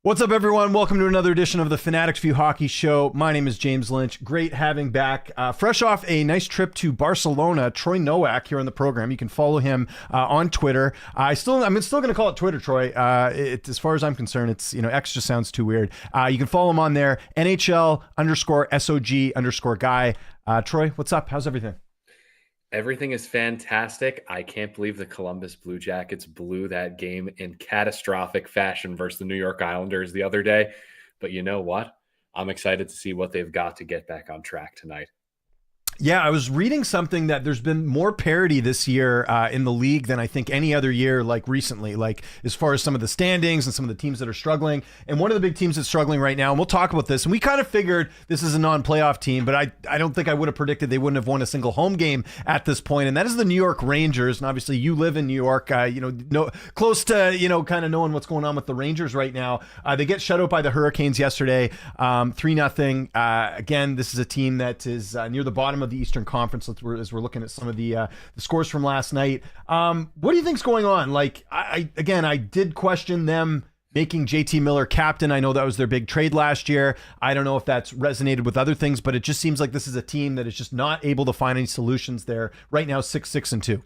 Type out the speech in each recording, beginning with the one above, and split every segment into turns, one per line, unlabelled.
What's up, everyone? Welcome to another edition of the Fanatics View Hockey Show. My name is James Lynch. Great having back, fresh off a nice trip to Barcelona, Troy Noak here on the program. You can follow him on Twitter. I'm still going to call it Twitter, Troy. As far as I'm concerned, it's X just sounds too weird. You can follow him on there, NHL_SOG_guy. Troy, what's up? How's everything?
Everything is fantastic. I can't believe the Columbus Blue Jackets blew that game in catastrophic fashion versus the New York Islanders the other day. But you know what? I'm excited to see what they've got to get back on track tonight.
Yeah, I was reading something that there's been more parity this year in the league than I think any other year, like recently, like as far as some of the standings and some of the teams that are struggling. And one of the big teams that's struggling right now, and we'll talk about this, and we kind of figured this is a non-playoff team, but I don't think I would have predicted they wouldn't have won a single home game at this point, and that is the New York Rangers. And obviously you live in New York, close to, kind of knowing what's going on with the Rangers right now. They get shut out by the Hurricanes yesterday, 3-0. Again, this is a team that is near the bottom of the Eastern Conference as we're looking at some of the scores from last night. What do you think's going on? Like, I did question them making JT Miller captain. I know that was their big trade last year. I don't know if that's resonated with other things, but it just seems like this is a team that is just not able to find any solutions there right now, 6-6-2.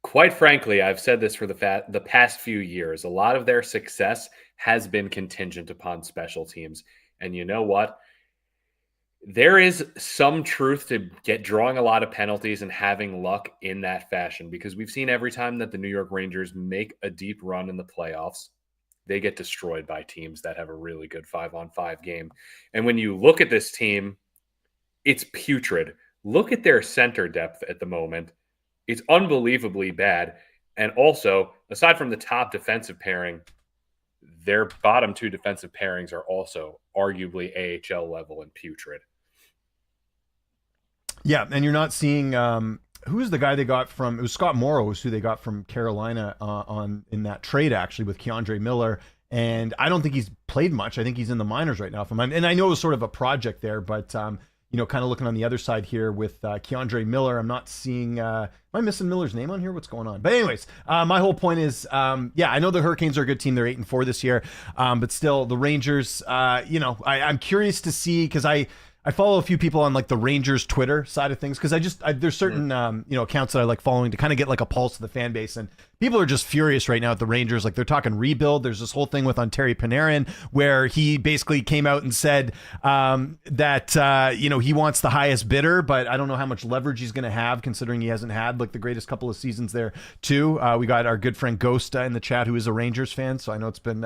Quite frankly, I've said this for the past few years. A lot of their success has been contingent upon special teams. And you know what? There is some truth to drawing a lot of penalties and having luck in that fashion, because we've seen every time that the New York Rangers make a deep run in the playoffs, they get destroyed by teams that have a really good 5-on-5 game. And when you look at this team, it's putrid. Look at their center depth at the moment. It's unbelievably bad. And also, aside from the top defensive pairing, their bottom two defensive pairings are also arguably AHL level and putrid.
Yeah, and you're not seeing who's the guy they got from? It was Scott Morrow, who they got from Carolina in that trade actually with Keandre Miller. And I don't think he's played much. I think he's in the minors right now. And I know it was sort of a project there, but kind of looking on the other side here with Keandre Miller, I'm not seeing. Am I missing Miller's name on here? What's going on? But anyways, my whole point is, I know the Hurricanes are a good team. They're 8-4 this year, but still, the Rangers. I'm curious to see, because I follow a few people on like the Rangers Twitter side of things, because there's certain accounts that I like following to kind of get like a pulse of the fan base, and people are just furious right now at the Rangers. Like, they're talking rebuild. There's this whole thing with Terry Panarin where he basically came out and said that he wants the highest bidder, but I don't know how much leverage he's going to have considering he hasn't had like the greatest couple of seasons there too. We got our good friend Ghost in the chat, who is a Rangers fan, so I know it's been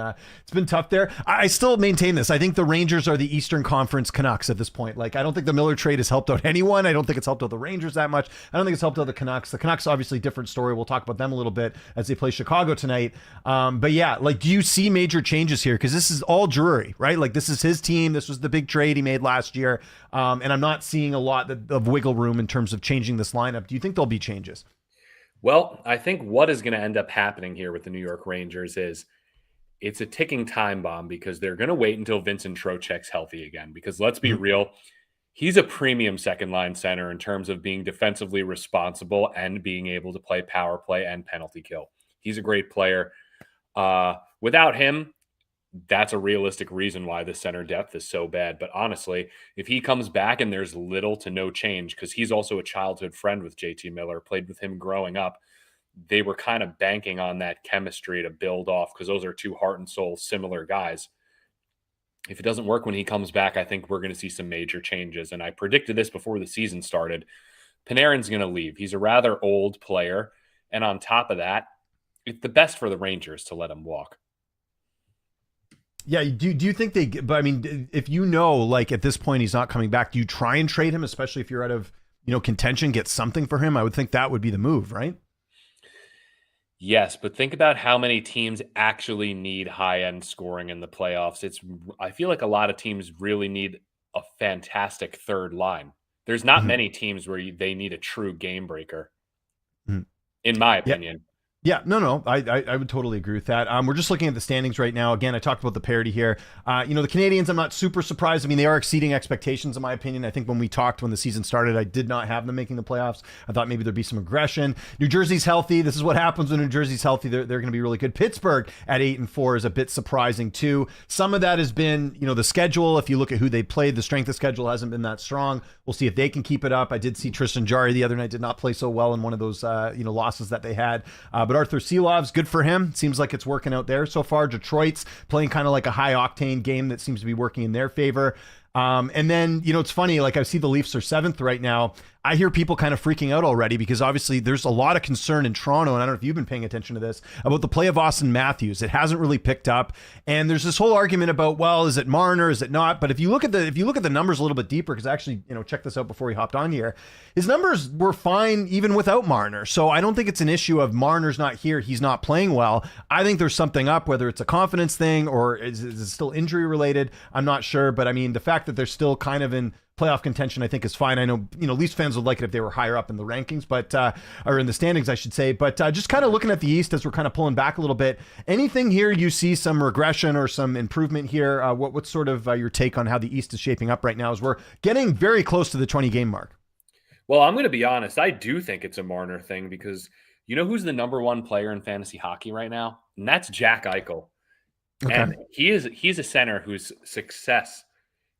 tough there. I still maintain this. I think the Rangers are the Eastern Conference Canucks at this point. Like, I don't think the Miller trade has helped out anyone. I don't think it's helped out the Rangers that much. I don't think it's helped out the Canucks. The Canucks, obviously, different story. We'll talk about them a little bit as they play Chicago tonight. But yeah, like, do you see major changes here? Because this is all Drury, right? Like, this is his team. This was the big trade he made last year. And I'm not seeing a lot of wiggle room in terms of changing this lineup. Do you think there'll be changes?
Well, I think what is going to end up happening here with the New York Rangers is it's a ticking time bomb, because they're going to wait until Vincent Trocheck's healthy again. Because let's be real, he's a premium second line center in terms of being defensively responsible and being able to play power play and penalty kill. He's a great player. Without him, that's a realistic reason why the center depth is so bad. But honestly, if he comes back and there's little to no change, because he's also a childhood friend with JT Miller, played with him growing up, they were kind of banking on that chemistry to build off, because those are two heart and soul similar guys. If it doesn't work when he comes back, I think we're going to see some major changes. And I predicted this before the season started. Panarin's going to leave. He's a rather old player. And on top of that, it's the best for the Rangers to let him walk.
Yeah, do you think but I mean, if like at this point he's not coming back, do you try and trade him, especially if you're out of, contention, get something for him? I would think that would be the move, right?
Yes, but think about how many teams actually need high-end scoring in the playoffs. I feel like a lot of teams really need a fantastic third line. There's not many teams where they need a true game breaker, in my
Yeah.
opinion.
Yeah, no, I would totally agree with that. We're just looking at the standings right now. Again, I talked about the parity here. The Canadians, I'm not super surprised. I mean, they are exceeding expectations in my opinion. I think when we talked when the season started, I did not have them making the playoffs. I thought maybe there'd be some aggression. New Jersey's healthy. This is what happens when New Jersey's healthy. They're going to be really good. Pittsburgh at 8-4 is a bit surprising too. Some of that has been, the schedule. If you look at who they played, the strength of schedule hasn't been that strong. We'll see if they can keep it up. I did see Tristan Jarry the other night did not play so well in one of those losses that they had. But Arthur Silov's good for him. Seems like it's working out there so far. Detroit's playing kind of like a high octane game that seems to be working in their favor. And then, it's funny, like I see the Leafs are 7th right now. I hear people kind of freaking out already because obviously there's a lot of concern in Toronto, and I don't know if you've been paying attention to this, about the play of Austin Matthews. It hasn't really picked up. And there's this whole argument about, well, is it Marner? Is it not? But if you look at the numbers a little bit deeper, because I actually, checked this out before we hopped on here, his numbers were fine even without Marner. So I don't think it's an issue of Marner's not here, he's not playing well. I think there's something up, whether it's a confidence thing or is it still injury related. I'm not sure. But I mean, the fact that they're still kind of in playoff contention, I think is fine. I know, Leafs fans would like it if they were higher up in the rankings, or in the standings, I should say. But just kind of looking at the East as we're kind of pulling back a little bit, anything here you see some regression or some improvement here? What's sort of your take on how the East is shaping up right now as we're getting very close to the 20 game mark?
Well, I'm going to be honest. I do think it's a Marner thing because you know who's the number one player in fantasy hockey right now? And that's Jack Eichel.
Okay.
And he's a center whose success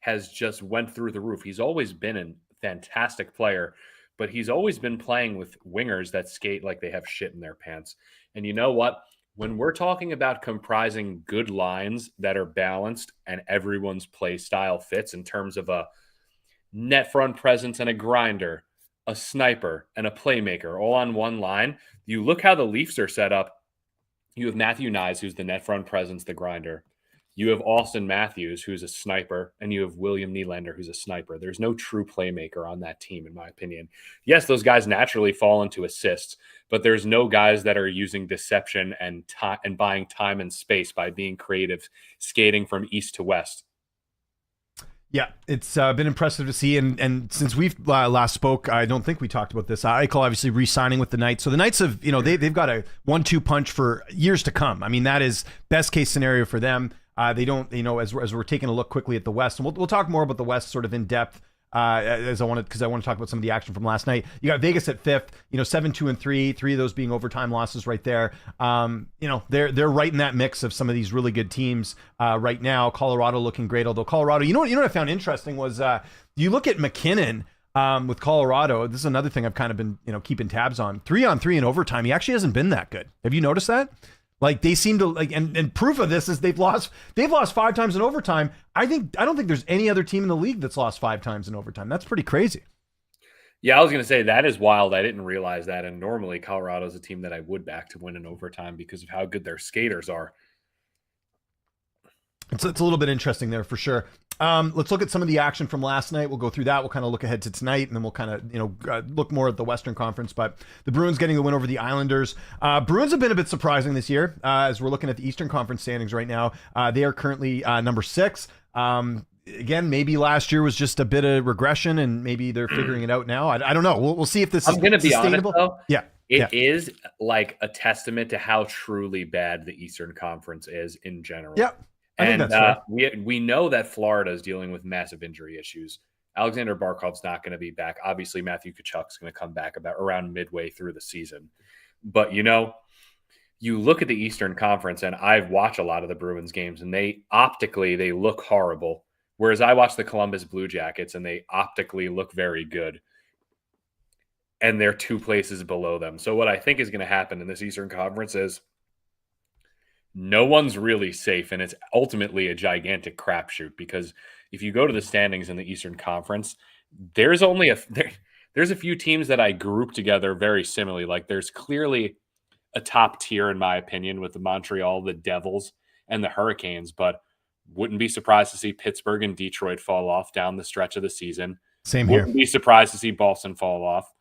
has just went through the roof. He's always been a fantastic player, but he's always been playing with wingers that skate like they have shit in their pants. And you know what? When we're talking about comprising good lines that are balanced and everyone's play style fits in terms of a net front presence and a grinder, a sniper and a playmaker all on one line, you look how the Leafs are set up. You have Matthew Nyes, who's the net front presence, the grinder. You have Austin Matthews, who's a sniper, and you have William Nylander, who's a sniper. There's no true playmaker on that team, in my opinion. Yes, those guys naturally fall into assists, but there's no guys that are using deception and and buying time and space by being creative, skating from east to west.
Yeah, it's been impressive to see. And since we've last spoke, I don't think we talked about this. Eichel obviously re-signing with the Knights. So the Knights have, they've got a 1-2 punch for years to come. I mean, that is best case scenario for them. They don't, as we're taking a look quickly at the West, and we'll talk more about the West sort of in depth because I want to talk about some of the action from last night. You got Vegas at 5th, 7-2-3, three of those being overtime losses right there. They're right in that mix of some of these really good teams right now. Colorado looking great, although Colorado, what I found interesting was you look at McKinnon with Colorado. This is another thing I've kind of been keeping tabs on. 3-on-3 in overtime, he actually hasn't been that good. Have you noticed that? Like they seem to like, and proof of this is they've lost 5 times in overtime. I don't think there's any other team in the league that's lost 5 times in overtime. That's pretty crazy.
Yeah, I was going to say that is wild. I didn't realize that. And normally Colorado is a team that I would back to win in overtime because of how good their skaters are.
It's a little bit interesting there for sure. Let's look at some of the action from last night. We'll go through that. We'll kind of look ahead to tonight, and then we'll kind of look more at the Western Conference. But the Bruins getting the win over the Islanders. Bruins have been a bit surprising this year as we're looking at the Eastern Conference standings right now. They are currently number 6. Again, maybe last year was just a bit of regression, and maybe they're figuring it out now. I don't know. We'll see if this is
going to be
sustainable.
Honest, though,
yeah.
It is like a testament to how truly bad the Eastern Conference is in general.
Yeah.
And we know that Florida is dealing with massive injury issues. Alexander Barkov's not going to be back. Obviously, Matthew Tkachuk's going to come back about around midway through the season. But, you look at the Eastern Conference, and I've watched a lot of the Bruins games, and they look horrible. Whereas I watch the Columbus Blue Jackets, and they optically look very good. And they're 2 places below them. So what I think is going to happen in this Eastern Conference is no one's really safe, and it's ultimately a gigantic crapshoot because if you go to the standings in the Eastern Conference, there's only there's a few teams that I group together very similarly. Like there's clearly a top tier, in my opinion, with the Montreal, the Devils, and the Hurricanes, but wouldn't be surprised to see Pittsburgh and Detroit fall off down the stretch of the season.
Same here.
Wouldn't be surprised to see Boston fall off.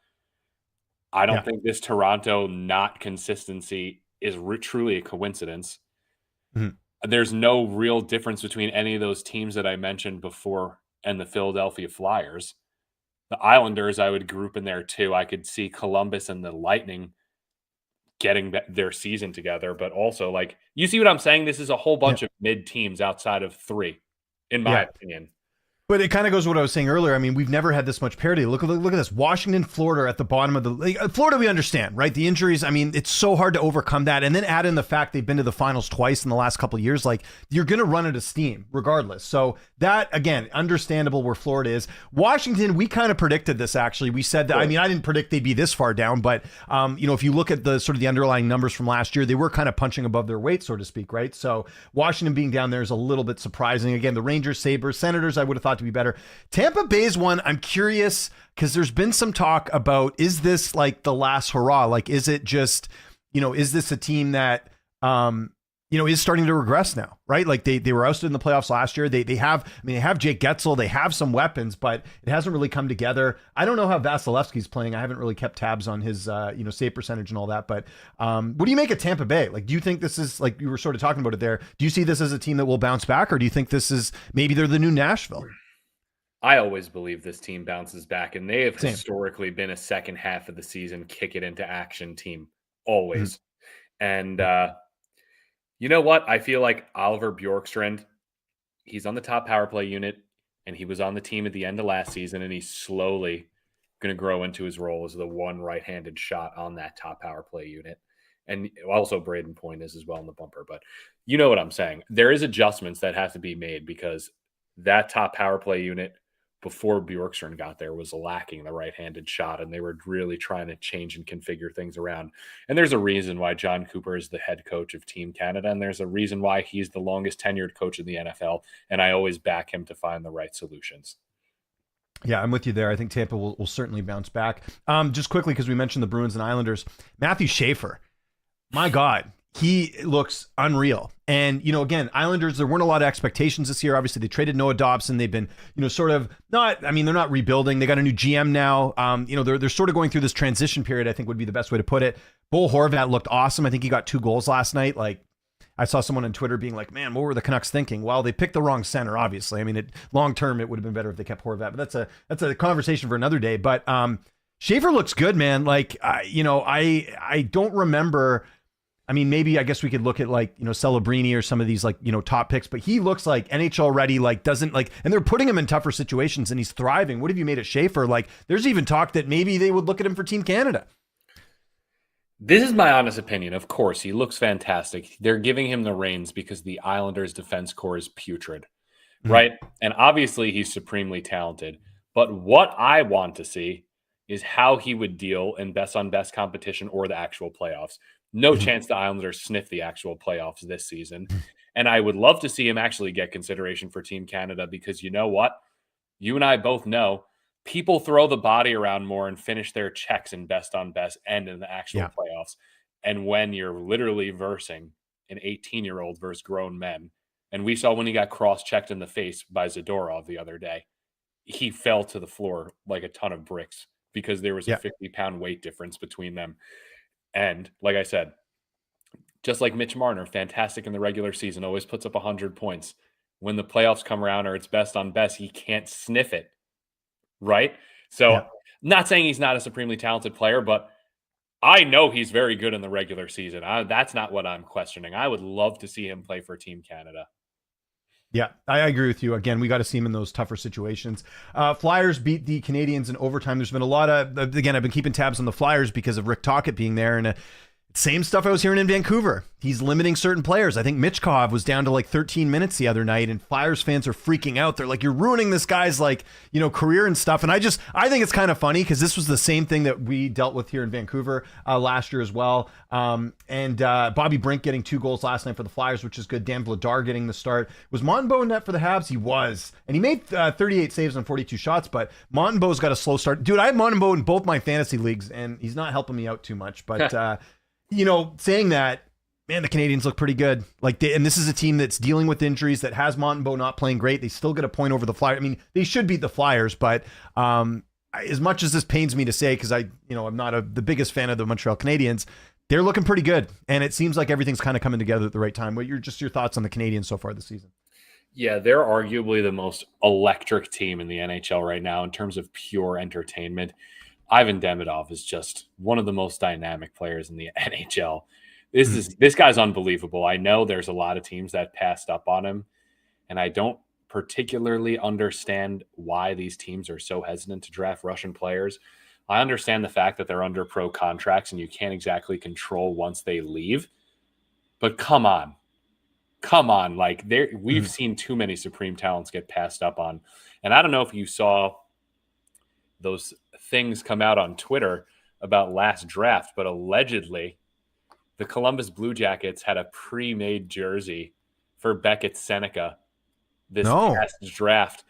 I don't think this Toronto not consistency is truly a coincidence. Mm-hmm. There's no real difference between any of those teams that I mentioned before and the Philadelphia Flyers. The Islanders I would group in there too. I could see Columbus and the Lightning getting their season together, but also like you see what I'm saying? This is a whole
Yeah.
bunch of mid teams outside of 3, in my
Yeah.
opinion.
But it kind of goes to what I was saying earlier. I mean, we've never had this much parity. Look at this. Washington, Florida are at the bottom of the league. Florida, we understand, right? The injuries. I mean, it's so hard to overcome that. And then add in the fact they've been to the finals twice in the last couple of years. Like, you're going to run out of steam regardless. So that, again, understandable where Florida is. Washington, we kind of predicted this, actually. We said that, I mean, I didn't predict they'd be this far down, but, if you look at the sort of the underlying numbers from last year, they were kind of punching above their weight, so to speak, right? So Washington being down there is a little bit surprising. Again, the Rangers, Sabres, Senators, I would have thought to be better. Tampa Bay's one, I'm curious because there's been some talk about, is this like the last hurrah? Like, is it just, is this a team that, is starting to regress now, right? Like they were ousted in the playoffs last year. They have Jake Getzel, they have some weapons, but it hasn't really come together. I don't know how Vasilevsky's playing. I haven't really kept tabs on his, save percentage and all that, but what do you make of Tampa Bay? Like, do you think this is, like you were sort of talking about it there, do you see this as a team that will bounce back, or do you think this is, maybe they're the new Nashville?
I always believe this team bounces back, and they have
Same.
historically been a second half of the season kick it into action team, always. And you know what? I feel like Oliver Bjorkstrand, he's on the top power play unit, and he was on the team at the end of last season, and he's slowly going to grow into his role as the one right-handed shot on that top power play unit. And also Braden Point is as well in the bumper. But you know what I'm saying. There is adjustments that have to be made because that top power play unit before Bjorkstrand got there was lacking the right-handed shot, and they were really trying to change and configure things around. And there's a reason why John Cooper is the head coach of Team Canada, and there's a reason why he's the longest tenured coach in the NFL, and I always back him to find the right solutions.
Yeah, I'm with you there. I think Tampa will certainly bounce back. Just quickly, because we mentioned the Bruins and Islanders, Matthew Schaefer, my God, he looks unreal. And, again, Islanders, there weren't a lot of expectations this year. Obviously, they traded Noah Dobson. They've been, sort of not, I mean, they're not rebuilding. They got a new GM now. They're sort of going through this transition period, I think would be the best way to put it. Bo Horvat looked awesome. I think he got 2 goals last night. Like, I saw someone on Twitter being like, man, what were the Canucks thinking? Well, they picked the wrong center, obviously. I mean, long term, it would have been better if they kept Horvat, but that's a conversation for another day. But Schaefer looks good, man. Like, I don't remember. I mean, maybe I guess we could look at like, Celebrini or some of these like, top picks, but he looks like NHL ready, like doesn't like, and they're putting him in tougher situations and he's thriving. What have you made of Schaefer? Like, there's even talk that maybe they would look at him for Team Canada.
This is my honest opinion. Of course, he looks fantastic. They're giving him the reins because the Islanders defense core is putrid, right? And obviously he's supremely talented, but what I want to see is how he would deal in best on best competition or the actual playoffs. No chance the Islanders sniff the actual playoffs this season. And I would love to see him actually get consideration for Team Canada because you know what? You and I both know people throw the body around more and finish their checks in best on best and in the actual playoffs. And when you're literally versing an 18-year-old versus grown men, and we saw when he got cross-checked in the face by Zadorov the other day, he fell to the floor like a ton of bricks because there was a 50-pound weight difference between them. And like I said, just like Mitch Marner, fantastic in the regular season, always puts up 100 points. When the playoffs come around or it's best on best, he can't sniff it, right? So not saying he's not a supremely talented player, but I know he's very good in the regular season. That's not what I'm questioning. I would love to see him play for Team Canada.
Yeah, I agree with you. Again, we got to see him in those tougher situations. Flyers beat the Canadians in overtime. There's been a lot of, again, I've been keeping tabs on the Flyers because of Rick Tocchet being there. And same stuff I was hearing in Vancouver. He's limiting certain players. I think Michkov was down to like 13 minutes the other night, and Flyers fans are freaking out. They're like, you're ruining this guy's like, career and stuff. And I think it's kind of funny because this was the same thing that we dealt with here in Vancouver last year as well. And Bobby Brink getting 2 goals last night for the Flyers, which is good. Dan Vladar getting the start. Was Montembeault in net for the Habs? He was. And he made 38 saves on 42 shots, but Montembeaut's got a slow start. Dude, I had Montembeault in both my fantasy leagues, and he's not helping me out too much. But, saying that, man, the Canadians look pretty good. And this is a team that's dealing with injuries, that has Montembeault not playing great. They still get a point over the Flyers. I mean, they should beat the Flyers, but as much as this pains me to say, because I'm not the biggest fan of the Montreal Canadiens, they're looking pretty good. And it seems like everything's kind of coming together at the right time. What your thoughts on the Canadiens so far this season?
Yeah, they're arguably the most electric team in the NHL right now in terms of pure entertainment. Ivan Demidov is just one of the most dynamic players in the NHL.
Mhm.
This guy's unbelievable. I know there's a lot of teams that passed up on him, and I don't particularly understand why these teams are so hesitant to draft Russian players. I understand the fact that they're under pro contracts and you can't exactly control once they leave, but come on. Come on, like we've
Mhm.
seen too many supreme talents get passed up on. And I don't know if you saw those things come out on Twitter about last draft, but allegedly the Columbus Blue Jackets had a pre-made jersey for Beckett Seneca this
No.
past draft,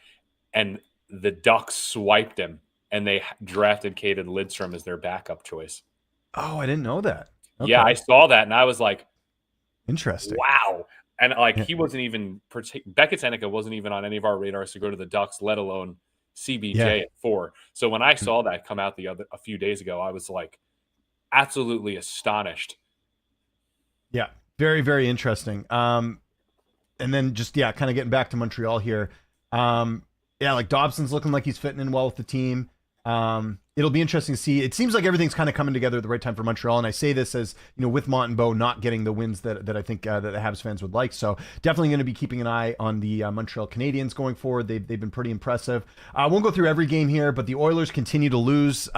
and the Ducks swiped him, and they drafted Caden Lidstrom as their backup choice.
Oh, I didn't know that.
Yeah, I
Okay.
saw that, and I was like,
Interesting.
wow. And like
Yeah.
he wasn't even Beckett Seneca wasn't even on any of our radars to go to the Ducks, let alone
Yeah.
CBJ at 4. So when I saw that come out a few days ago, I was like absolutely astonished.
Yeah. Very, very interesting. And then just yeah, kind of getting back to Montreal here. Yeah, like Dobson's looking like he's fitting in well with the team. It'll be interesting to see. It seems like everything's kind of coming together at the right time for Montreal, and I say this as with Montembeault not getting the wins that I think that the Habs fans would like. So definitely going to be keeping an eye on the Montreal Canadiens going forward. They've been pretty impressive. I won't go through every game here, but the Oilers continue to lose.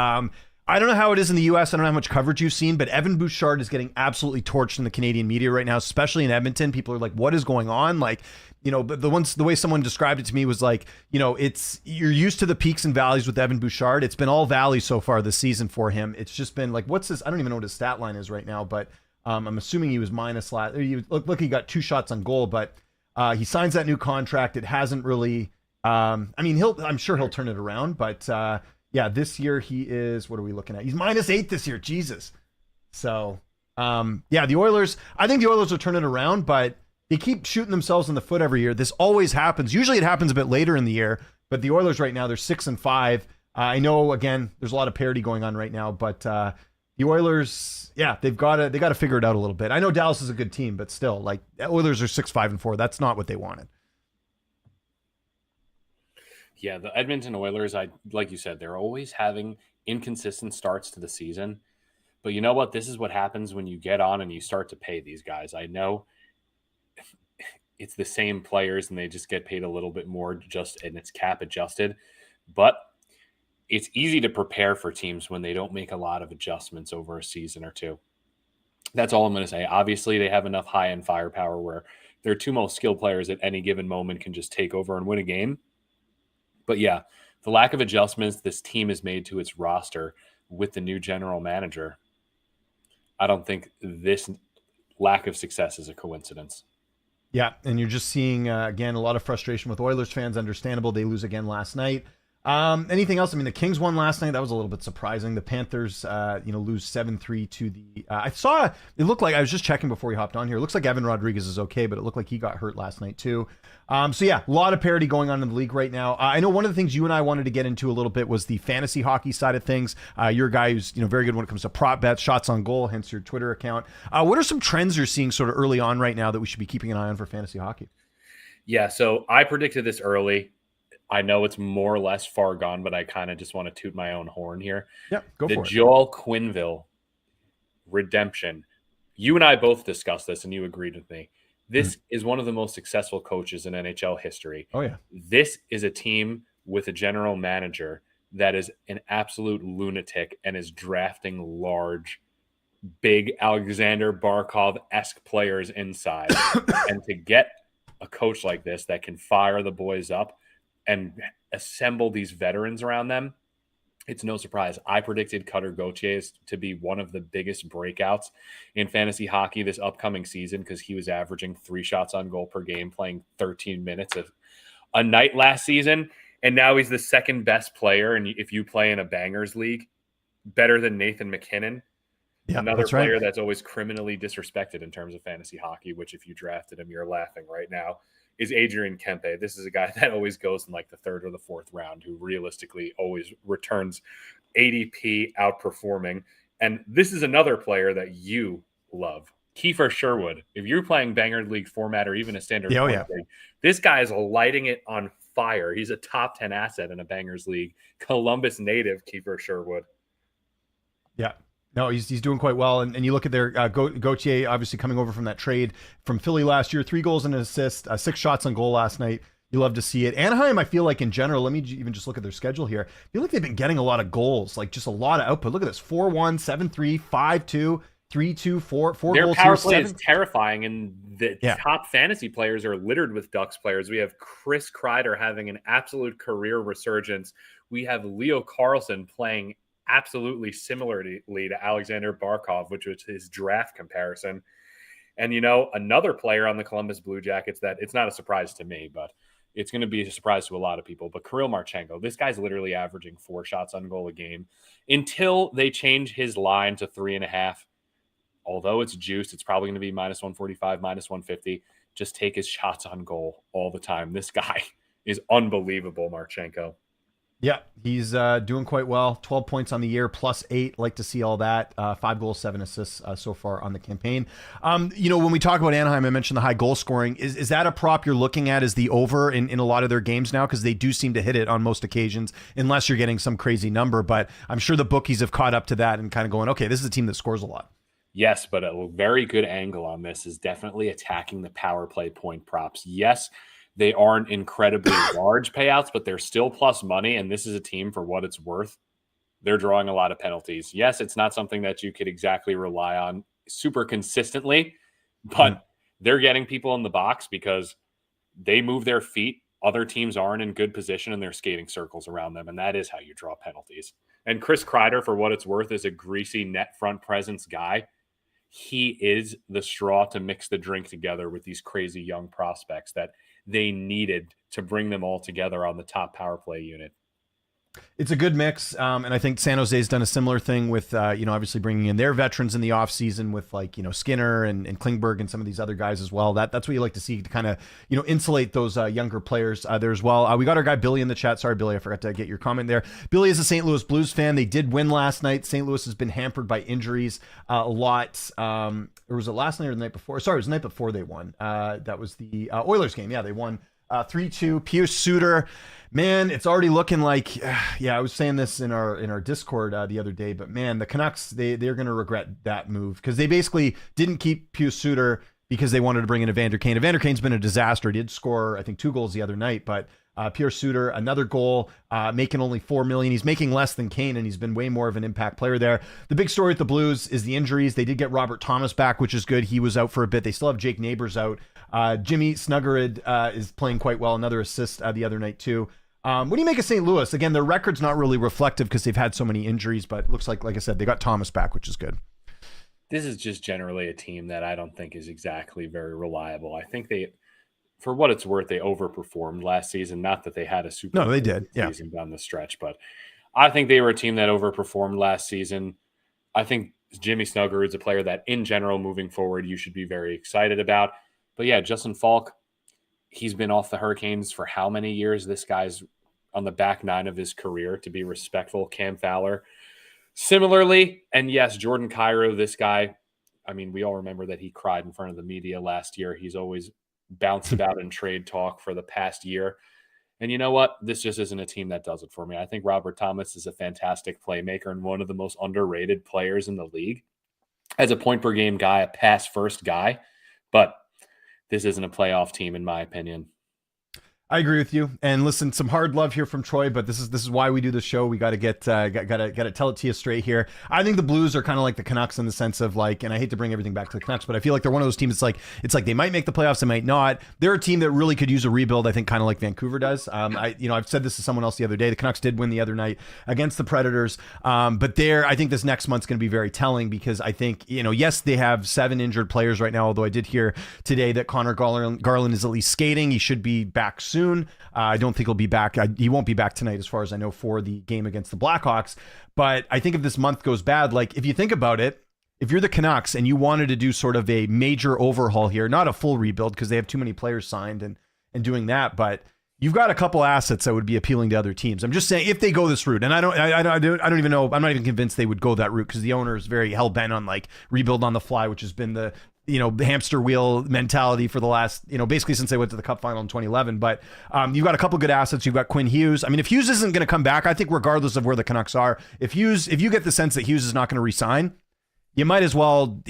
I don't know how it is in the U.S. I don't know how much coverage you've seen, but Evan Bouchard is getting absolutely torched in the Canadian media right now, especially in Edmonton. People are like, "What is going on?" Like, but the way someone described it to me was like, it's you're used to the peaks and valleys with Evan Bouchard. It's been all valleys so far this season for him. It's just been like, what's this? I don't even know what his stat line is right now, but I'm assuming he was minus last. Look, he got 2 shots on goal, but he signs that new contract. It hasn't really. I mean, I'm sure he'll turn it around, but. Yeah, this year he is, what are we looking at? He's -8 this year. Jesus. So, yeah, the Oilers, I think the Oilers will turn it around, but they keep shooting themselves in the foot every year. This always happens. Usually it happens a bit later in the year, but the Oilers right now, they're 6-5. I know, again, there's a lot of parity going on right now, but the Oilers, yeah, they got to figure it out a little bit. I know Dallas is a good team, but still, like, the Oilers are 6-5-4. That's not what they wanted.
Yeah, the Edmonton Oilers, like you said, they're always having inconsistent starts to the season. But you know what? This is what happens when you get on and you start to pay these guys. I know it's the same players and they just get paid a little bit more and it's cap adjusted. But it's easy to prepare for teams when they don't make a lot of adjustments over a season or two. That's all I'm going to say. Obviously, they have enough high-end firepower where their 2 most skilled players at any given moment can just take over and win a game. But yeah, the lack of adjustments this team has made to its roster with the new general manager, I don't think this lack of success is a coincidence.
Yeah, and you're just seeing again a lot of frustration with Oilers fans. Understandable. They lose again last night. Anything else? I mean, the Kings won last night. That was a little bit surprising. The Panthers, lose 7-3 to the. I saw it looked like I was just checking before we hopped on here. It looks like Evan Rodriguez is okay, but it looked like he got hurt last night too. So yeah, a lot of parity going on in the league right now. I know one of the things you and I wanted to get into a little bit was the fantasy hockey side of things. You're a guy who's very good when it comes to prop bets, shots on goal, hence your Twitter account. What are some trends you're seeing sort of early on right now that we should be keeping an eye on for fantasy hockey?
Yeah, so I predicted this early. I know it's more or less far gone, but I kind of just want to toot my own horn here.
Yeah, go
The
for it.
Joel Quenneville redemption. You and I both discussed this, and you agreed with me. This is one of the most successful coaches in NHL history.
Oh yeah.
This is a team with a general manager that is an absolute lunatic and is drafting large, big Alexander Barkov-esque players inside. And to get a coach like this that can fire the boys up and assemble these veterans around them, it's no surprise. I predicted Cutter Gauthier to be one of the biggest breakouts in fantasy hockey this upcoming season because he was averaging 3 shots on goal per game, playing 13 minutes of a night last season. And now he's the second best player. And if you play in a bangers league, better than Nathan McKinnon,
Yeah,
another
that's right.
player that's always criminally disrespected in terms of fantasy hockey, which if you drafted him, you're laughing right now, is Adrian Kempe. This is a guy that always goes in like the 3rd or the 4th round, who realistically always returns ADP outperforming. And this is another player that you love, Kiefer Sherwood. If you're playing Banger League format or even a standard
Yeah, oh,
point league, this guy is lighting it on fire. He's a top 10 asset in a Bangers League. Columbus native Kiefer Sherwood.
Yeah. No, he's doing quite well. And you look at their Gauthier, obviously coming over from that trade from Philly last year, 3 goals and an assist, 6 shots on goal last night. You love to see it. Anaheim, I feel like in general, let me even just look at their schedule here. I feel like they've been getting a lot of goals, like just a lot of output. Look at this: 4-1, 7-3, 5-2, 3-2, 4
Their
goals
power
here,
play
7.
is terrifying, and the
Yeah.
top fantasy players are littered with Ducks players. We have Chris Kreider having an absolute career resurgence. We have Leo Carlson playing absolutely similarly to Alexander Barkov, which was his draft comparison. And, another player on the Columbus Blue Jackets that it's not a surprise to me, but it's going to be a surprise to a lot of people. But Kirill Marchenko, this guy's literally averaging 4 shots on goal a game until they change his line to 3.5. Although it's juiced, it's probably going to be -145, -150. Just take his shots on goal all the time. This guy is unbelievable, Marchenko.
Yeah, he's doing quite well. 12 points on the year, +8. Like to see all that. 5 goals, 7 assists so far on the campaign. When we talk about Anaheim, I mentioned the high goal scoring. Is that a prop you're looking at as the over in a lot of their games now? Because they do seem to hit it on most occasions, unless you're getting some crazy number. But I'm sure the bookies have caught up to that and kind of going, okay, this is a team that scores a lot.
Yes, but a very good angle on this is definitely attacking the power play point props. Yes, they aren't incredibly large payouts, but they're still plus money, and this is a team for what it's worth. They're drawing a lot of penalties. Yes, it's not something that you could exactly rely on super consistently, but they're getting people in the box because they move their feet. Other teams aren't in good position, and they're skating circles around them, and that is how you draw penalties. And Chris Kreider, for what it's worth, is a greasy net front presence guy. He is the straw to mix the drink together with these crazy young prospects that they needed to bring them all together on the top power play unit.
It's a good mix, and I think San Jose's done a similar thing with, obviously bringing in their veterans in the offseason with, Skinner and Klingberg and some of these other guys as well. That's what you like to see to kind of, insulate those younger players there as well. We got our guy Billy in the chat. Sorry, Billy, I forgot to get your comment there. Billy is a St. Louis Blues fan. They did win last night. St. Louis has been hampered by injuries a lot. Or was it last night or the night before? Sorry, it was the night before they won. That was the Oilers game. Yeah, they won 3-2. Pius Suter, man, it's already looking like, I was saying this in our Discord the other day, but man, the Canucks, they're going to regret that move because they basically didn't keep Pius Suter because they wanted to bring in Evander Kane. Evander Kane's been a disaster. He did score, I think, 2 goals the other night, but Pius Suter, another goal, making only $4 million. He's making less than Kane, and he's been way more of an impact player there. The big story with the Blues is the injuries. They did get Robert Thomas back, which is good. He was out for a bit. They still have Jake Neighbors out. Jimmy Snuggerud is playing quite well. Another assist the other night, too. What do you make of St. Louis? Again, their record's not really reflective because they've had so many injuries, but it looks like I said, they got Thomas back, which is good.
This is just generally a team that I don't think is exactly very reliable. I think for what it's worth, they overperformed last season. Not that they had a super
they did
season down the stretch, but I think they were a team that overperformed last season. I think Jimmy Snuggerud is a player that, in general, moving forward, you should be very excited about. But yeah, Justin Falk, he's been off the Hurricanes for how many years? This guy's on the back 9 of his career, to be respectful. Cam Fowler, similarly. And yes, Jordan Kyrou, this guy, I mean, we all remember that he cried in front of the media last year. He's always bounced about in trade talk for the past year. And you know what? This just isn't a team that does it for me. I think Robert Thomas is a fantastic playmaker and one of the most underrated players in the league. As a point-per-game guy, a pass-first guy. But this isn't a playoff team, in my opinion.
I agree with you. And listen, some hard love here from Troy, but this is why we do the show. We got to got to tell it to you straight here. I think the Blues are kind of like the Canucks in the sense of and I hate to bring everything back to the Canucks, but I feel like they're one of those teams. It's like they might make the playoffs, they might not. They're a team that really could use a rebuild. I think kind of like Vancouver does. I've said this to someone else the other day. The Canucks did win the other night against the Predators, but I think this next month's going to be very telling because I think yes, they have 7 injured players right now. Although I did hear today that Connor Garland is at least skating. He should be back soon. I don't think he'll be back. He won't be back tonight, as far as I know, for the game against the Blackhawks. But I think if this month goes bad, if you think about it, if you're the Canucks and you wanted to do sort of a major overhaul here, not a full rebuild because they have too many players signed and doing that, but you've got a couple assets that would be appealing to other teams. I'm just saying if they go this route, and I don't even know. I'm not even convinced they would go that route because the owner is very hell bent on like rebuild on the fly, which has been the hamster wheel mentality for the last basically since they went to the Cup final in 2011. But you've got a couple good assets. You've got Quinn Hughes. I mean, if Hughes isn't going to come back, I think regardless of where the Canucks are, if you get the sense that Hughes is not going to resign, you might as well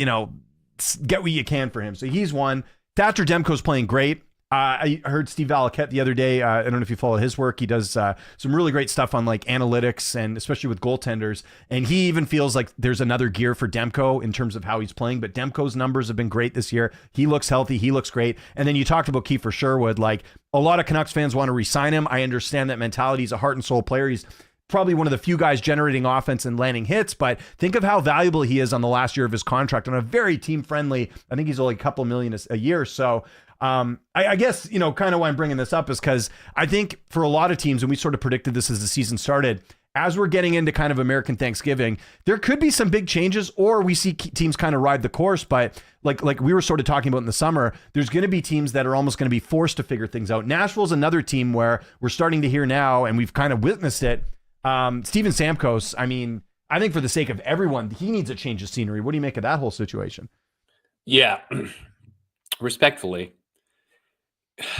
get what you can for him. So he's one. Thatcher Demko's playing great. I heard Steve Valiquette the other day. I don't know if you follow his work. He does some really great stuff on like analytics and especially with goaltenders. And he even feels like there's another gear for Demko in terms of how he's playing. But Demko's numbers have been great this year. He looks healthy. He looks great. And then you talked about Kiefer Sherwood. Like a lot of Canucks fans want to re-sign him. I understand that mentality. He's a heart and soul player. He's probably one of the few guys generating offense and landing hits, but think of how valuable he is on the last year of his contract on a very team friendly. I think he's only a couple million a year. So I guess, kind of why I'm bringing this up is because I think for a lot of teams, and we sort of predicted this as the season started, as we're getting into kind of American Thanksgiving, there could be some big changes, or we see teams kind of ride the course. But like we were sort of talking about in the summer, there's going to be teams that are almost going to be forced to figure things out. Nashville's another team where we're starting to hear now, and we've kind of witnessed it. Steven Stamkos, I mean, I think for the sake of everyone, he needs a change of scenery. What do you make of that whole situation?
Yeah, respectfully,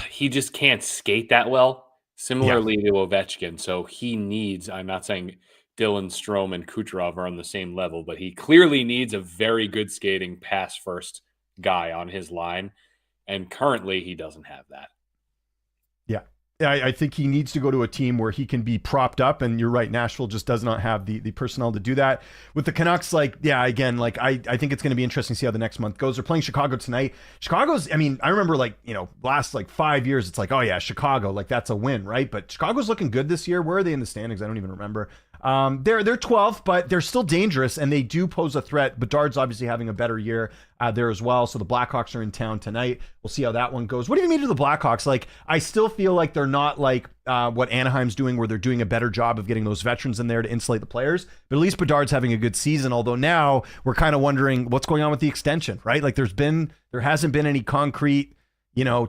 he just can't skate that well. Similarly to Ovechkin, so he needs. I'm not saying Dylan Strome and Kucherov are on the same level, but he clearly needs a very good skating pass first guy on his line, and currently he doesn't have that.
Yeah. I think he needs to go to a team where he can be propped up, and you're right, Nashville just does not have the personnel to do that. With the Canucks, I think it's going to be interesting to see how the next month goes. They're playing Chicago tonight. Chicago's, I mean, I remember last 5 years, it's like, oh yeah, Chicago, like that's a win, right? But Chicago's looking good this year. Where are they in the standings? I don't even remember. They're 12th, but they're still dangerous, and they do pose a threat. Bedard's obviously having a better year there as well. So the Blackhawks are in town tonight. We'll see how that one goes. What do you mean to the Blackhawks? Like, I still feel like they're not like what Anaheim's doing, where they're doing a better job of getting those veterans in there to insulate the players. But at least Bedard's having a good season. Although now we're kind of wondering what's going on with the extension, right? Like there hasn't been any concrete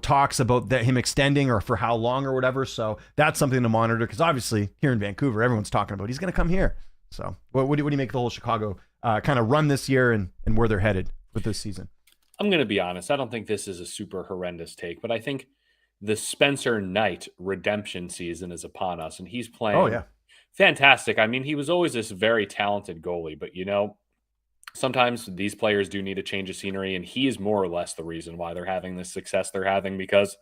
talks about him extending or for how long or whatever. So that's something to monitor, because obviously here in Vancouver, everyone's talking about he's going to come here. So what do you make of the whole Chicago kind of run this year and where they're headed with this season?
I'm going to be honest. I don't think this is a super horrendous take, but I think the Spencer Knight redemption season is upon us, and he's playing fantastic. I mean, he was always this very talented goalie, but sometimes these players do need a change of scenery, and he is more or less the reason why they're having the success they're having, because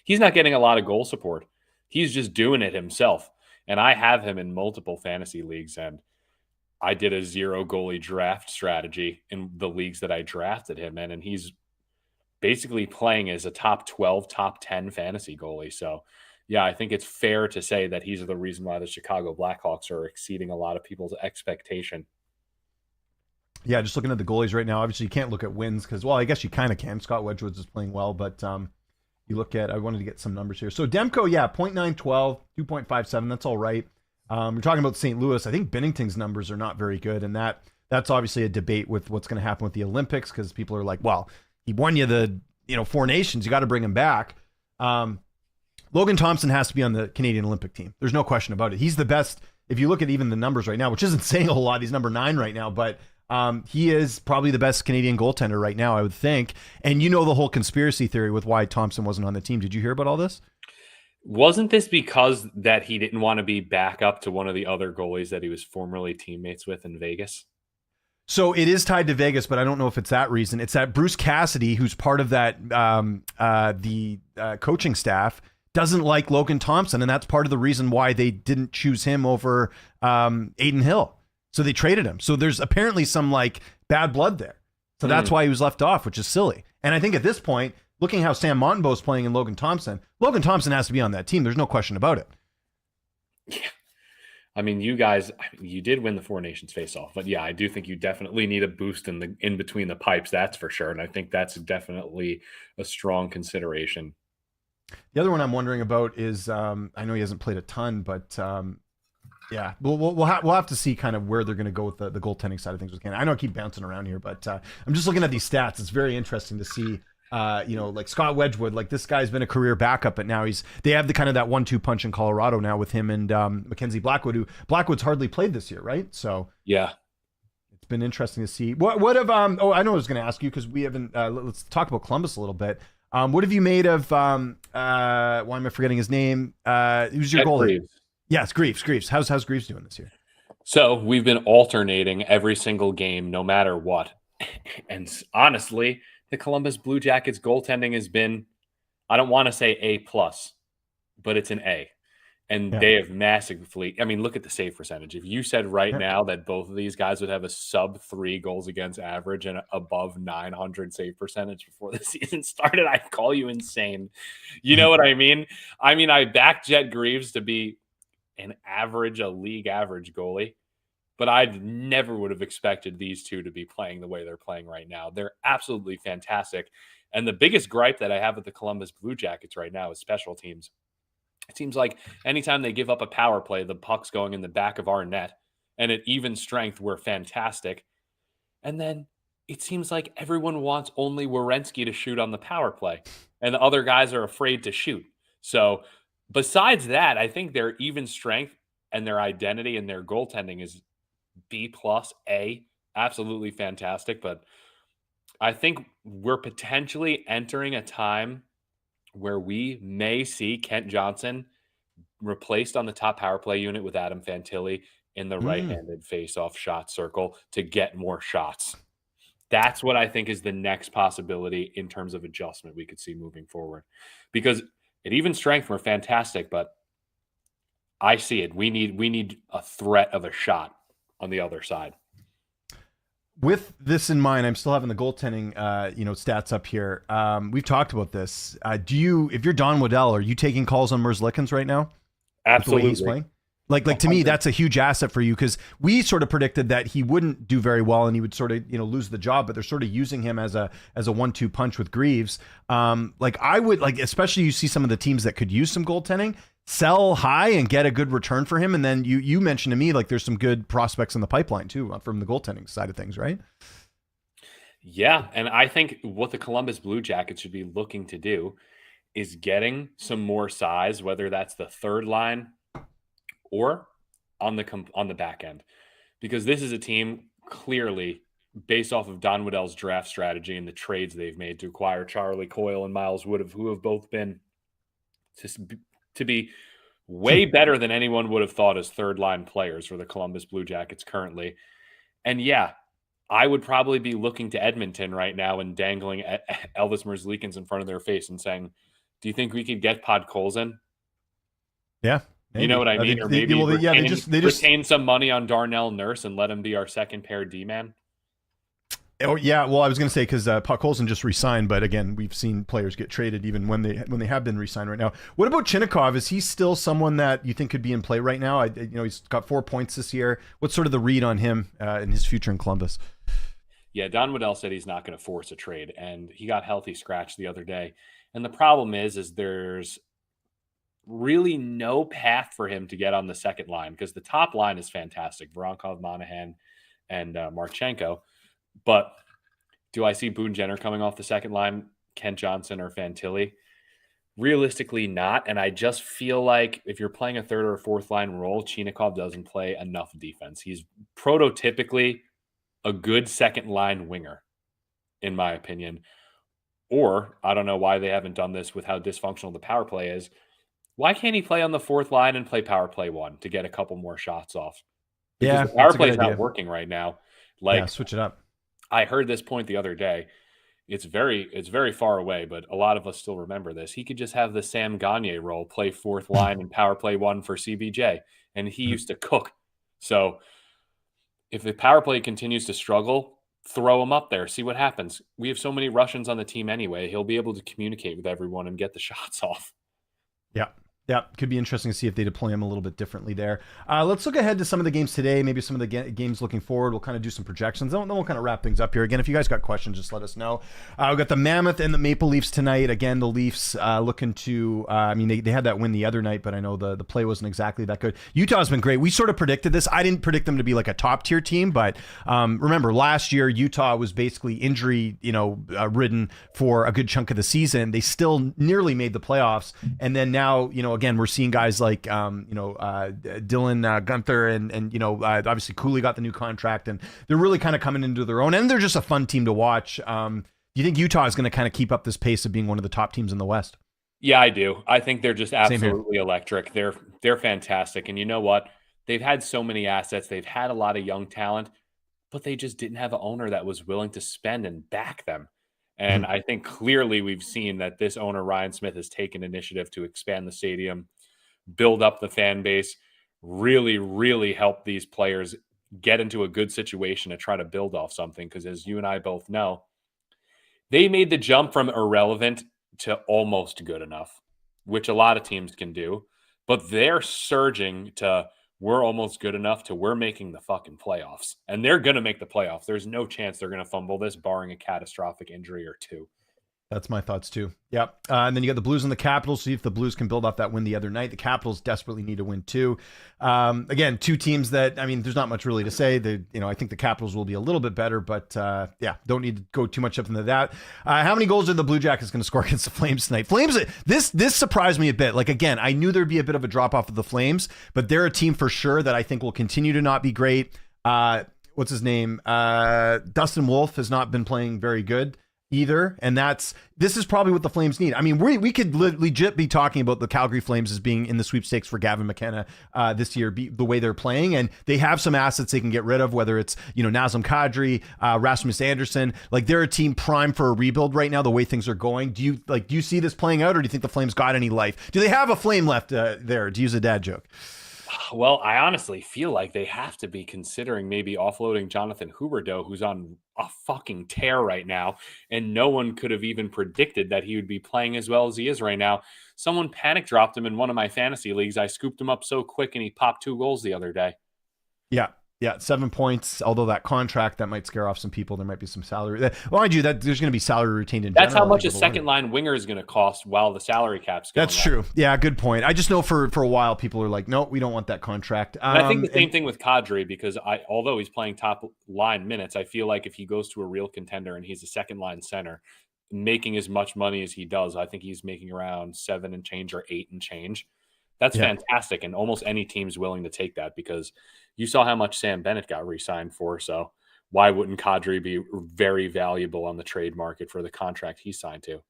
he's not getting a lot of goal support. He's just doing it himself. And I have him in multiple fantasy leagues, and I did a 0 goalie draft strategy in the leagues that I drafted him in, and he's basically playing as a top 12, top 10 fantasy goalie. So, yeah, I think it's fair to say that he's the reason why the Chicago Blackhawks are exceeding a lot of people's expectation.
Yeah, just looking at the goalies right now, obviously you can't look at wins because, well, I guess you kind of can. Scott Wedgwood is playing well, but you look at, I wanted to get some numbers here. So Demko, yeah, 0.912, 2.57, that's all right. We're talking about St. Louis. I think Binnington's numbers are not very good, and that's obviously a debate with what's going to happen with the Olympics, because people are like, well, he won you the 4 nations, you got to bring him back. Logan Thompson has to be on the Canadian Olympic team. There's no question about it. He's the best. If you look at even the numbers right now, which isn't saying a whole lot, he's number 9 right now, but he is probably the best Canadian goaltender right now, I would think. And the whole conspiracy theory with why Thompson wasn't on the team. Did you hear about all this?
Wasn't this because that he didn't want to be back up to one of the other goalies that he was formerly teammates with in Vegas?
So it is tied to Vegas, but I don't know if it's that reason. It's that Bruce Cassidy, who's part of that the coaching staff, doesn't like Logan Thompson, and that's part of the reason why they didn't choose him over Adin Hill. So they traded him. So there's apparently some bad blood there. So that's why he was left off, which is silly. And I think at this point, looking how Sam Montembeault's playing in Logan Thompson has to be on that team. There's no question about it.
Yeah. I mean, you guys, you did win the 4 Nations face-off, but yeah, I do think you definitely need a boost in between the pipes. That's for sure. And I think that's definitely a strong consideration.
The other one I'm wondering about is, I know he hasn't played a ton, but yeah, we'll have to see kind of where they're going to go with the goaltending side of things with Canada. I know I keep bouncing around here, but I'm just looking at these stats. It's very interesting to see like Scott Wedgwood. Like this guy's been a career backup, but now they have the kind of that 1-2 punch in Colorado now with him and Mackenzie Blackwood, who Blackwood's hardly played this year, right? So
Yeah.
it's been interesting to see. What have oh, I know I was going to ask you because we haven't. Let's talk about Columbus a little bit. What have you made of why am I forgetting his name? Who's your
Ed
goalie?
Greaves.
Yes, Greaves. How's Greaves doing this year?
So we've been alternating every single game, no matter what. And honestly, the Columbus Blue Jackets goaltending has been, I don't want to say A plus, but it's an A. And
Yeah.
they have massively, I mean, look at the save percentage. If you said right
Yeah.
now that both of these guys would have a sub 3 goals against average and above 900 save percentage before the season started, I'd call you insane. You know what I mean? I backed Jet Greaves to be a league average goalie, but I never would have expected these two to be playing the way they're playing right now. They're absolutely fantastic. And the biggest gripe that I have with the Columbus Blue Jackets right now is special teams. It seems like anytime they give up a power play, the puck's going in the back of our net. And at even strength, we're fantastic. And then it seems like everyone wants only Werenski to shoot on the power play, and the other guys are afraid to shoot. So besides that, I think their even strength and their identity and their goaltending is B plus A. Absolutely fantastic. But I think we're potentially entering a time where we may see Kent Johnson replaced on the top power play unit with Adam Fantilli in the right-handed face-off shot circle to get more shots. That's what I think is the next possibility in terms of adjustment we could see moving forward. Because at even strength, we're fantastic, but I see it. We need a threat of a shot on the other side.
With this in mind, I'm still having the goaltending, stats up here. We've talked about this. If you're Don Waddell, are you taking calls on Merzlikins right now?
Absolutely.
The way he's playing? Like to me, that's a huge asset for you because we sort of predicted that he wouldn't do very well and he would sort of lose the job, but they're sort of using him as a 1-2 punch with Greaves. I would especially you see some of the teams that could use some goaltending, sell high and get a good return for him. And then you mentioned to me there's some good prospects in the pipeline too from the goaltending side of things, right?
Yeah, and I think what the Columbus Blue Jackets should be looking to do is getting some more size, whether that's the third line or on the back end, because this is a team clearly based off of Don Waddell's draft strategy and the trades they've made to acquire Charlie Coyle and Miles Wood, who have both been to be way better than anyone would have thought as third line players for the Columbus Blue Jackets currently. And yeah, I would probably be looking to Edmonton right now and dangling Elvis Merzlikins in front of their face and saying, "Do you think we could get Podkolzin?"
Yeah. Maybe.
You know what I mean? Or maybe
they just
retain some money on Darnell Nurse and let him be our second pair D-man.
Oh yeah, well I was going to say because Podkolzin just re-signed, but again we've seen players get traded even when they have been re-signed right now. What about Chinnikov? Is he still someone that you think could be in play right now? He's got 4 points this year. What's sort of the read on him and his future in Columbus?
Yeah, Don Waddell said he's not going to force a trade, and he got healthy scratch the other day. And the problem is there's really no path for him to get on the second line because the top line is fantastic. Voronkov, Monahan, and Marchenko. But do I see Boone Jenner coming off the second line, Kent Johnson or Fantilli? Realistically, not. And I just feel like if you're playing a third or fourth line role, Chinnikov doesn't play enough defense. He's prototypically a good second line winger, in my opinion. Or I don't know why they haven't done this with how dysfunctional the power play is. Why can't he play on the fourth line and play power play 1 to get a couple more shots off? Because the power play is not working right now.
Switch it up.
I heard this point the other day. It's very far away, but a lot of us still remember this. He could just have the Sam Gagne role, play fourth line and power play 1 for CBJ, and he used to cook. So if the power play continues to struggle, throw him up there, see what happens. We have so many Russians on the team anyway. He'll be able to communicate with everyone and get the shots off.
Yeah. Yeah, could be interesting to see if they deploy him a little bit differently there. Let's look ahead to some of the games today, maybe some of the games looking forward. We'll kind of do some projections. Then we'll kind of wrap things up here. Again, if you guys got questions, just let us know. We've got the Mammoth and the Maple Leafs tonight. Again, the Leafs looking to, they had that win the other night, but I know the play wasn't exactly that good. Utah's been great. We sort of predicted this. I didn't predict them to be like a top tier team, but remember last year, Utah was basically injury, ridden for a good chunk of the season. They still nearly made the playoffs. And then now, again, we're seeing guys like, Dylan Gunther and obviously Cooley got the new contract, and they're really kind of coming into their own, and they're just a fun team to watch. Do you think Utah is going to kind of keep up this pace of being one of the top teams in the West?
Yeah, I do. I think they're just absolutely electric. They're fantastic. And you know what? They've had so many assets. They've had a lot of young talent, but they just didn't have an owner that was willing to spend and back them. And I think clearly we've seen that this owner, Ryan Smith, has taken initiative to expand the stadium, build up the fan base, really, really help these players get into a good situation to try to build off something. Because as you and I both know, they made the jump from irrelevant to almost good enough, which a lot of teams can do. But they're surging to we're almost good enough to we're making the fucking playoffs. And they're going to make the playoffs. There's no chance they're going to fumble this, barring a catastrophic injury or two.
That's my thoughts too. Yep. And then you got the Blues and the Capitals. See if the Blues can build off that win the other night. The Capitals desperately need to win too. Again, two teams that, there's not much really to say. I think the Capitals will be a little bit better, but don't need to go too much up into that. How many goals are the Blue Jackets going to score against the Flames tonight? Flames, this surprised me a bit. Like, again, I knew there'd be a bit of a drop off of the Flames, but they're a team for sure that I think will continue to not be great. What's his name? Dustin Wolf has not been playing very good either, and this is probably what the Flames need. We could legit be talking about the Calgary Flames as being in the sweepstakes for Gavin McKenna this year, the way they're playing, and they have some assets they can get rid of, whether it's Nazem Kadri, Rasmus Anderson. Like, they're a team primed for a rebuild right now, the way things are going. Do you see this playing out, or do you think the Flames got any life? Do they have a flame left there, to use a dad joke?
Well, I honestly feel like they have to be considering maybe offloading Jonathan Huberdeau, who's on a fucking tear right now, and no one could have even predicted that he would be playing as well as he is right now. Someone panic dropped him in one of my fantasy leagues. I scooped him up so quick, and he popped 2 goals the other day.
Yeah, 7 points. Although that contract, that might scare off some people. There might be some salary. Well, mind you, that there's going to be salary retained in
That's
general.
how much a second line winger is going to cost while the salary cap's going
That's true. Yeah, good point. I just know for a while people are like, no, we don't want that contract.
And I think the same thing with Kadri, because although he's playing top line minutes, I feel like if he goes to a real contender and he's a second line center, making as much money as he does, I think he's making around 7 and change or 8 and change. That's fantastic, and almost any team's willing to take that, because you saw how much Sam Bennett got re-signed for, so why wouldn't Kadri be very valuable on the trade market for the contract he signed to?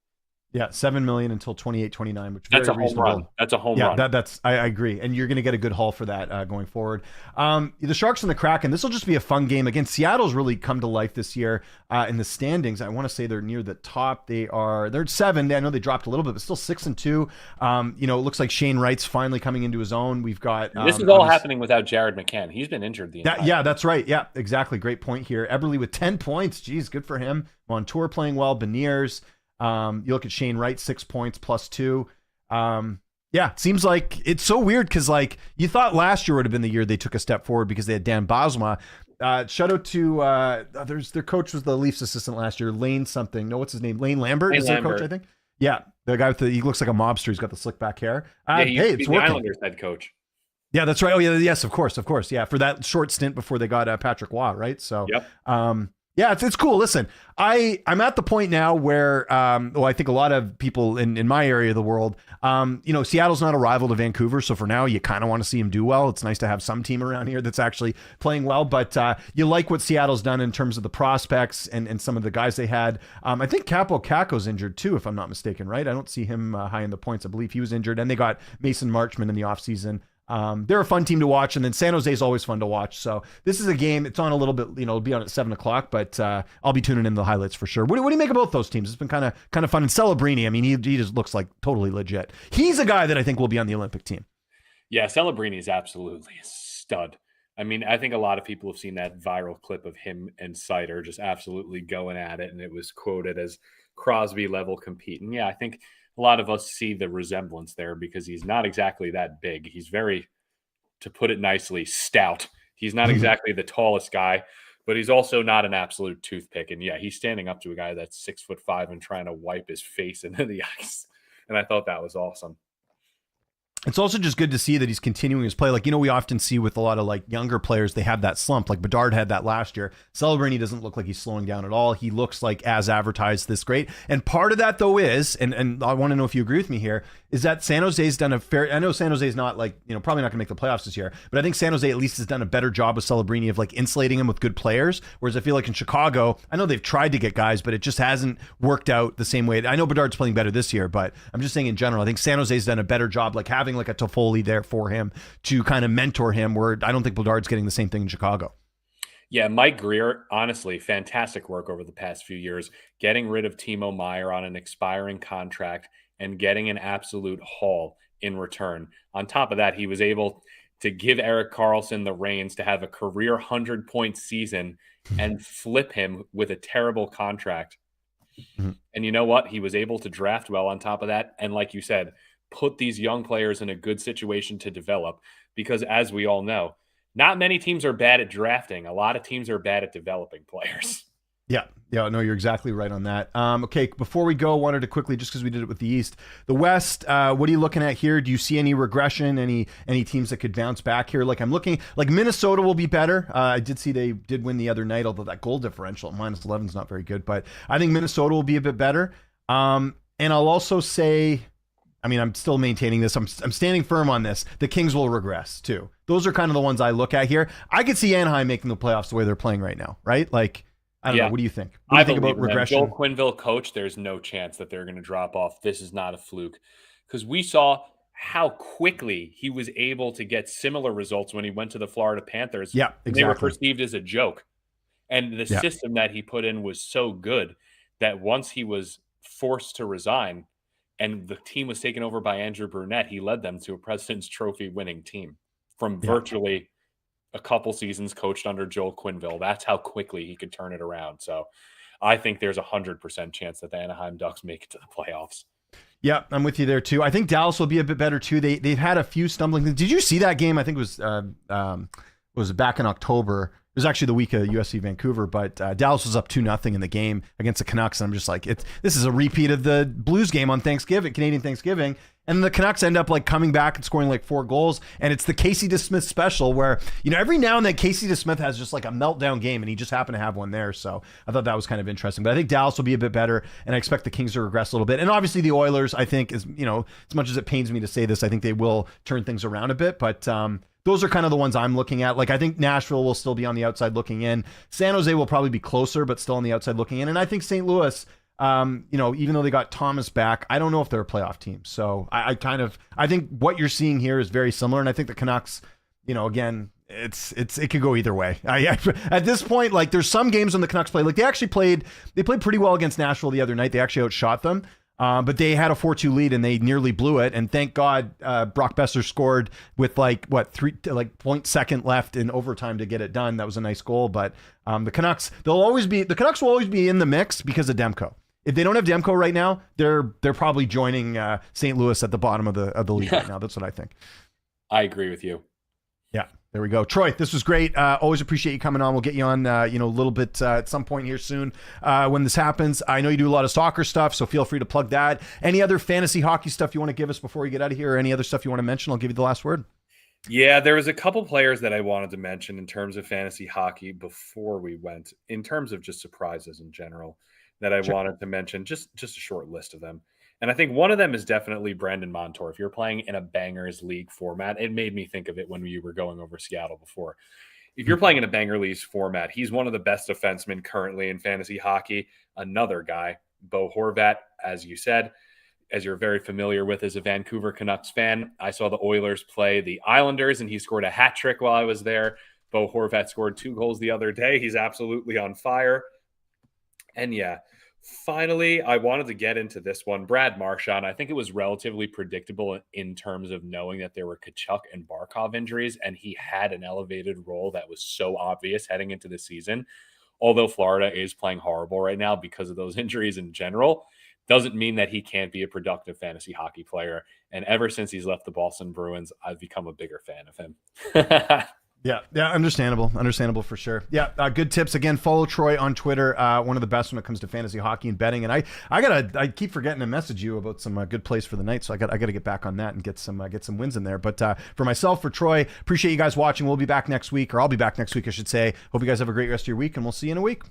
Yeah, $7 million until 28-29, which
that's
very
a home run. That's a home run.
That's I agree, and you're going to get a good haul for that going forward. The Sharks and the Kraken. This will just be a fun game. Again, Seattle's really come to life this year in the standings. I want to say they're near the top. They're 7. I know they dropped a little bit, but still 6-2. It looks like Shane Wright's finally coming into his own. We've got
this is all happening without Jared McCann. He's been injured the entire
time. That's right. Yeah, exactly. Great point here. Eberle with 10 points. Geez, good for him. Montour playing well. Beniers. You look at Shane Wright, 6 points plus 2. It seems like it's so weird because you thought last year would have been the year they took a step forward because they had Dan Bosma. Shout out to their coach was the Leafs assistant last year, Lane something. No, what's his name? Lane Lambert is their coach, I think. Yeah, the guy he looks like a mobster. He's got the slick back hair.
It's working. The Islanders head coach.
Yeah, that's right. Oh yeah, yes, of course. Yeah, for that short stint before they got Patrick Waugh, right? So,
yep.
Yeah, it's cool. Listen, I'm at the point now where, I think a lot of people in my area of the world, Seattle's not a rival to Vancouver. So for now, you kind of want to see them do well. It's nice to have some team around here that's actually playing well. But you like what Seattle's done in terms of the prospects and some of the guys they had. I think Capo Caco's injured too, if I'm not mistaken, right? I don't see him high in the points. I believe he was injured. And they got Mason Marchman in the offseason. They're a fun team to watch, and then San Jose is always fun to watch. So this is a game. It's on a little bit, it'll be on at 7:00, but I'll be tuning in the highlights for sure. What do you make of both those teams? It's been kind of fun. And Celebrini, he just looks like totally legit. He's a guy that I think will be on the Olympic team.
Yeah, Celebrini is absolutely a stud. I think a lot of people have seen that viral clip of him and Seider just absolutely going at it, and it was quoted as Crosby level competing. Yeah, I think a lot of us see the resemblance there because he's not exactly that big. He's very, to put it nicely, stout. He's not exactly the tallest guy, but he's also not an absolute toothpick. And yeah, he's standing up to a guy that's 6'5" and trying to wipe his face into the ice. And I thought that was awesome.
It's also just good to see that he's continuing his play. Like, we often see with a lot of like younger players, they have that slump. Like Bedard had that last year. Celebrini doesn't look like he's slowing down at all. He looks like, as advertised, this great. And part of that though is, and I want to know if you agree with me here, is that San Jose's done a fair, I know San Jose's not like, probably not gonna make the playoffs this year, but I think San Jose at least has done a better job with Celebrini of like insulating him with good players. Whereas I feel like in Chicago, I know they've tried to get guys, but it just hasn't worked out the same way. I know Bedard's playing better this year, but I'm just saying in general, I think San Jose's done a better job like having like a Toffoli there for him to kind of mentor him, where I don't think Bedard's getting the same thing in Chicago.
Yeah, Mike Greer, honestly, fantastic work over the past few years, getting rid of Timo Meier on an expiring contract and getting an absolute haul in return. On top of that, he was able to give Erik Karlsson the reins to have a career 100-point season and flip him with a terrible contract. And you know what? He was able to draft well on top of that. And like you said, put these young players in a good situation to develop, because as we all know, not many teams are bad at drafting. A lot of teams are bad at developing players.
Yeah, no, you're exactly right on that. Okay, before we go, I wanted to quickly, just because we did it with the East, the West, what are you looking at here? Do you see any regression, any teams that could bounce back here? Like I'm looking, like Minnesota will be better. I did see they did win the other night, although that goal differential at -11 is not very good, but I think Minnesota will be a bit better. And I'll also say, I mean, I'm still maintaining this. I'm standing firm on this. The Kings will regress too. Those are kind of the ones I look at here. I could see Anaheim making the playoffs the way they're playing right now, right? Like, I don't know. What do you think? What do you think about regression?
Joel Quenneville coach, there's no chance that they're going to drop off. This is not a fluke, because we saw how quickly he was able to get similar results when he went to the Florida Panthers.
Yeah, exactly.
They were perceived as a joke. And the system that he put in was so good that once he was forced to resign and the team was taken over by Andrew Brunette, he led them to a President's Trophy winning team from virtually a couple seasons coached under Joel Quenneville. That's how quickly he could turn it around. So I think there's 100% chance that the Anaheim Ducks make it to the playoffs.
Yeah, I'm with you there too. I think Dallas will be a bit better too. They've had a few stumbling things. Did you see that game? I think it was back in October. It was actually the week of USC Vancouver, but Dallas was up 2-0 in the game against the Canucks. And I'm just like, this is a repeat of the Blues game on Thanksgiving, Canadian Thanksgiving. And the Canucks end up like coming back and scoring like 4 goals. And it's the Casey DeSmith special where, every now and then Casey DeSmith has just like a meltdown game, and he just happened to have one there. So I thought that was kind of interesting. But I think Dallas will be a bit better, and I expect the Kings to regress a little bit. And obviously the Oilers, I think, is, as much as it pains me to say this, I think they will turn things around a bit. But those are kind of the ones I'm looking at. Like, I think Nashville will still be on the outside looking in. San Jose will probably be closer, but still on the outside looking in. And I think St. Louis, even though they got Thomas back, I don't know if they're a playoff team. So I think what you're seeing here is very similar. And I think the Canucks, again, it could go either way. At this point, like, there's some games when the Canucks play, like they played pretty well against Nashville the other night. They actually outshot them. But they had a 4-2 lead and they nearly blew it. And thank God, Brock Besser scored with 0.2 left in overtime to get it done. That was a nice goal. But the Canucks will always be in the mix because of Demko. If they don't have Demko right now, they're probably joining St. Louis at the bottom of the league right now. That's what I think.
I agree with you.
Yeah, there we go. Troy, this was great. Always appreciate you coming on. We'll get you on, a little bit at some point here soon when this happens. I know you do a lot of soccer stuff, so feel free to plug that. Any other fantasy hockey stuff you want to give us before we get out of here, or any other stuff you want to mention? I'll give you the last word.
Yeah, there was a couple players that I wanted to mention in terms of fantasy hockey before we went, in terms of just surprises in general, that I wanted to mention, just a short list of them. And I think one of them is definitely Brandon Montour. If you're playing in a bangers league format, it made me think of it when you were going over Seattle before. If you're playing in a banger league format, he's one of the best defensemen currently in fantasy hockey. Another guy, Bo Horvat, as you said, as you're very familiar with as a Vancouver Canucks fan. I saw the Oilers play the Islanders, and he scored a hat trick while I was there. Bo Horvat scored 2 goals the other day. He's absolutely on fire. And yeah, finally, I wanted to get into this one. Brad Marchand, I think it was relatively predictable in terms of knowing that there were Kachuk and Barkov injuries, and he had an elevated role that was so obvious heading into the season. Although Florida is playing horrible right now because of those injuries in general, doesn't mean that he can't be a productive fantasy hockey player. And ever since he's left the Boston Bruins, I've become a bigger fan of him.
Yeah, understandable for sure. Yeah, good tips. Again, follow Troy on Twitter. One of the best when it comes to fantasy hockey and betting. And I keep forgetting to message you about some good plays for the night, so I got to get back on that and get some wins in there. But for myself, for Troy, appreciate you guys watching. We'll be back next week, or I'll be back next week, I should say. Hope you guys have a great rest of your week, and we'll see you in a week.